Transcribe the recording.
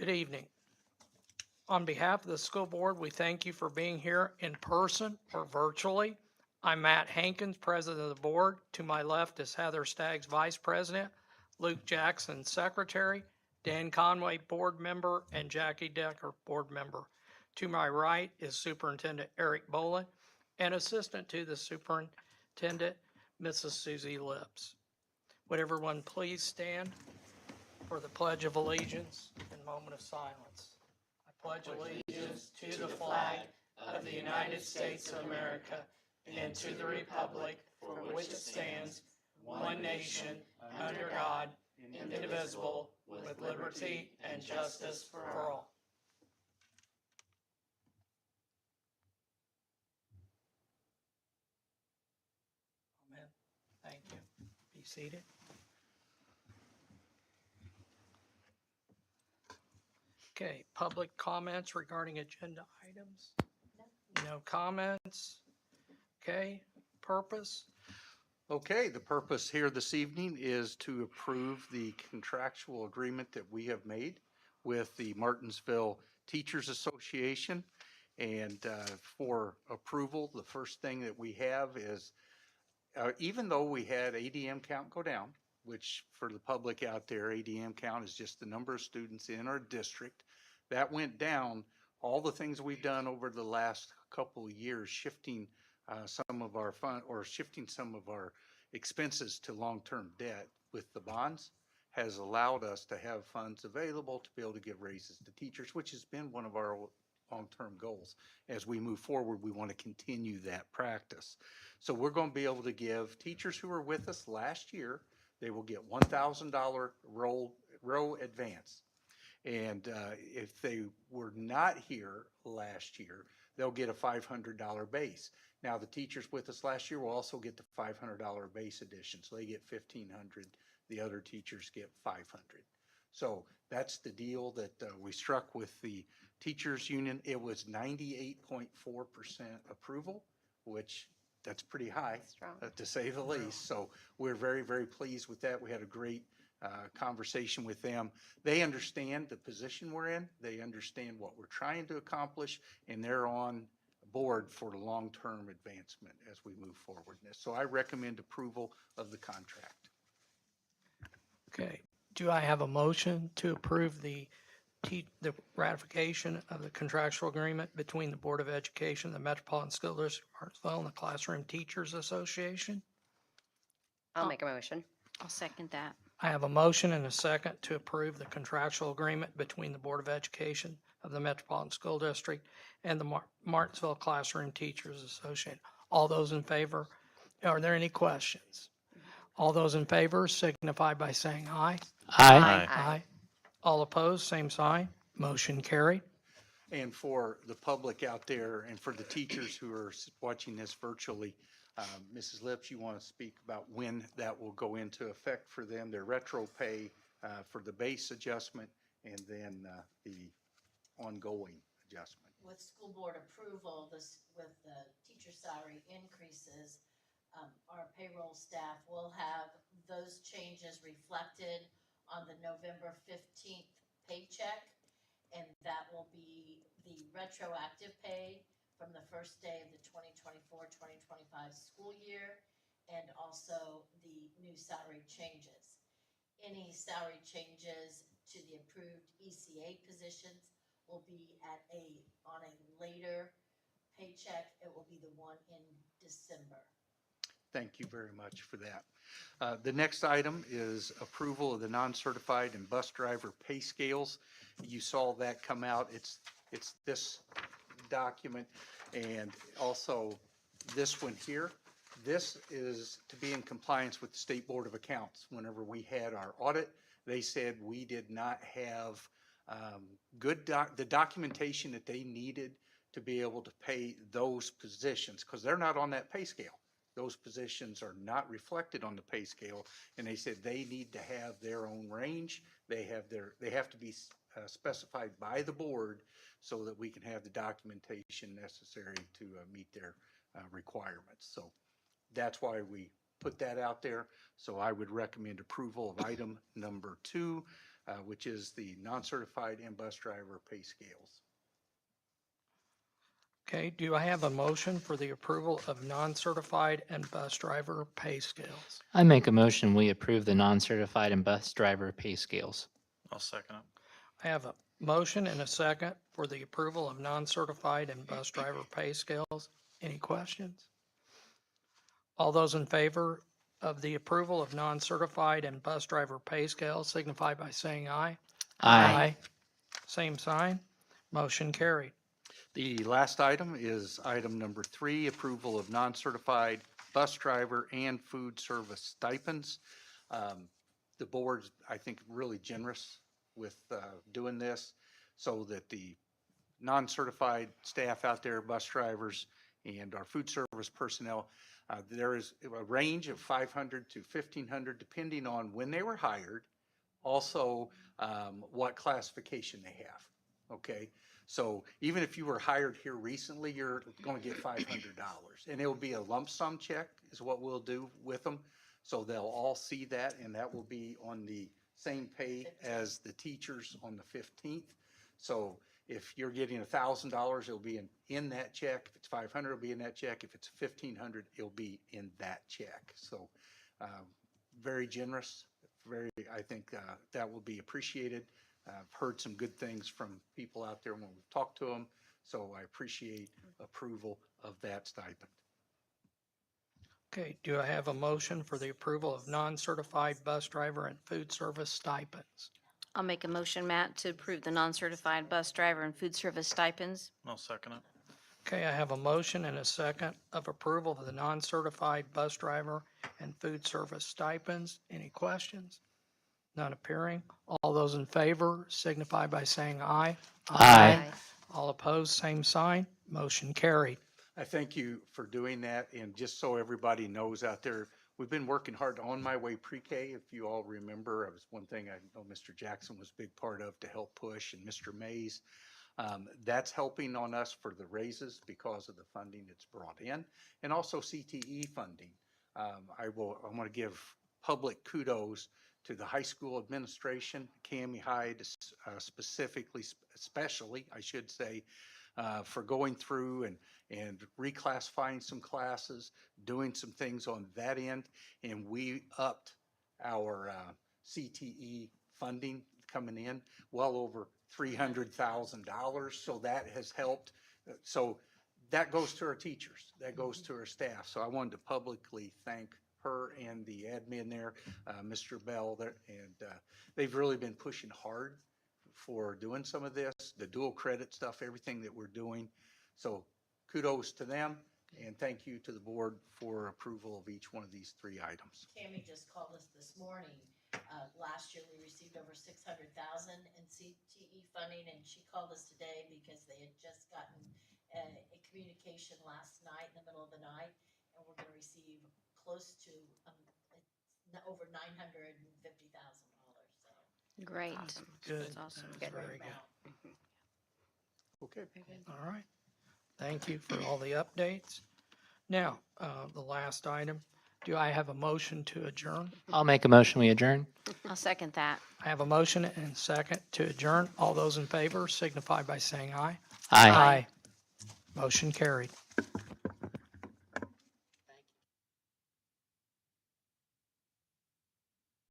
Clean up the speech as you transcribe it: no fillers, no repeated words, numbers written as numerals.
Good evening. On behalf of the school board, we thank you for being here in person or virtually. I'm Matt Hankins, president of the board. To my left is Heather Staggs, vice president, Luke Jackson, secretary, Dan Conway, board member, and Jackie Decker, board member. To my right is Superintendent Eric Boland and assistant to the superintendent, Mrs. Susie Lips. Would everyone please stand for the Pledge of Allegiance and moment of silence. I pledge allegiance to the flag of the United States of America and to the republic for which it stands, one nation, under God, indivisible, with liberty and justice for all. Amen. Thank you. Be seated. Okay, public comments regarding agenda items? No comments? Okay, purpose? Okay, the purpose here this evening is to approve the contractual agreement that we have made with the Martinsville Teachers Association. And for approval, the first thing that we have is, even though we had ADM count go down, which for the public out there, ADM count is just the number of students in our district, that went down. All the things we've done over the last couple of years, shifting some of our fund or shifting some of our expenses to long-term debt with the bonds has allowed us to have funds available to be able to give raises to teachers, which has been one of our long-term goals. As we move forward, we want to continue that practice. So we're going to be able to give teachers who were with us last year, they will get $1,000 row advance. And if they were not here last year, they'll get a $500 base. Now, the teachers with us last year will also get the $500 base addition. So they get $1,500. The other teachers get $500. So that's the deal that we struck with the teachers union. It was 98.4% approval, which that's pretty high, to say the least. So we're very, very pleased with that. We had a great conversation with them. They understand the position we're in. They understand what we're trying to accomplish, and they're on board for long-term advancement as we move forward in this. So I recommend approval of the contract. Okay, do I have a motion to approve the ratification of the contractual agreement between the Board of Education, the Metropolitan School District of Martinsville, and the Classroom Teachers Association? I'll make a motion. I'll second that. I have a motion and a second to approve the contractual agreement between the Board of Education of the Metropolitan School District and the Martinsville Classroom Teachers Association. All those in favor? Are there any questions? All those in favor signify by saying aye. Aye. Aye. All opposed, same sign. Motion carried. And for the public out there and for the teachers who are watching this virtually, Mrs. Lips, you want to speak about when that will go into effect for them, their retro pay for the base adjustment and then the ongoing adjustment. With school board approval, with the teacher salary increases, our payroll staff will have those changes reflected on the November 15th paycheck, and that will be the retroactive pay from the first day of the 2024-2025 school year, and also the new salary changes. Any salary changes to the approved ECA positions will be on a later paycheck. It will be the one in December. Thank you very much for that. The next item is approval of the non-certified and bus driver pay scales. You saw that come out. It's this document and also this one here. This is to be in compliance with the State Board of Accounts. Whenever we had our audit, they said we did not have the documentation that they needed to be able to pay those positions because they're not on that pay scale. Those positions are not reflected on the pay scale, and they said they need to have their own range. They have to be specified by the board so that we can have the documentation necessary to meet their requirements. So that's why we put that out there. So I would recommend approval of item number 2, which is the non-certified and bus driver pay scales. Okay, do I have a motion for the approval of non-certified and bus driver pay scales? I make a motion, we approve the non-certified and bus driver pay scales. I'll second it. I have a motion and a second for the approval of non-certified and bus driver pay scales. Any questions? All those in favor of the approval of non-certified and bus driver pay scales signify by saying aye. Same sign. Motion carried. The last item is item number 3, approval of non-certified bus driver and food service stipends. The board's, I think, really generous with doing this so that the non-certified staff out there, bus drivers, and our food service personnel, there is a range of $500 to $1,500 depending on when they were hired, also what classification they have, okay? So even if you were hired here recently, you're going to get $500, and it will be a lump sum check is what we'll do with them. So they'll all see that, and that will be on the same pay as the teachers on the 15th. So if you're getting $1,000, it'll be in that check. If it's $500, it'll be in that check. If it's $1,500, it'll be in that check. So very generous. I think that will be appreciated. I've heard some good things from people out there when we've talked to them. So I appreciate approval of that stipend. Okay, do I have a motion for the approval of non-certified bus driver and food service stipends? I'll make a motion, Matt, to approve the non-certified bus driver and food service stipends. I'll second it. Okay, I have a motion and a second of approval of the non-certified bus driver and food service stipends. Any questions? None appearing. All those in favor signify by saying aye. Aye. All opposed, same sign. Motion carried. I thank you for doing that. And just so everybody knows out there, we've been working hard on My Way Pre-K. If you all remember, it was one thing I know Mr. Jackson was a big part of to help push, and Mr. Mays. That's helping on us for the raises because of the funding it's brought in, and also CTE funding. I want to give public kudos to the high school administration, Cami Hyde especially, I should say, for going through and reclassifying some classes, doing some things on that end. And we upped our CTE funding coming in well over $300,000. So that has helped. So that goes to our teachers, that goes to our staff. So I wanted to publicly thank her and the admin there, Mr. Bell there, and they've really been pushing hard for doing some of this, the dual credit stuff, everything that we're doing. So kudos to them, and thank you to the board for approval of each one of these 3 items. Tammy just called us this morning. Last year, we received over $600,000 in CTE funding, and she called us today because they had just gotten a communication last night in the middle of the night, and we're going to receive close to over $950,000. So Great. Good. That's awesome. That's Good. very good. Okay. All right. Thank you for all the updates. Now, the last item, do I have a motion to adjourn? I'll make a motion, we adjourn. I'll second that. I have a motion and second to adjourn. All those in favor signify by saying aye. Aye. Motion carried.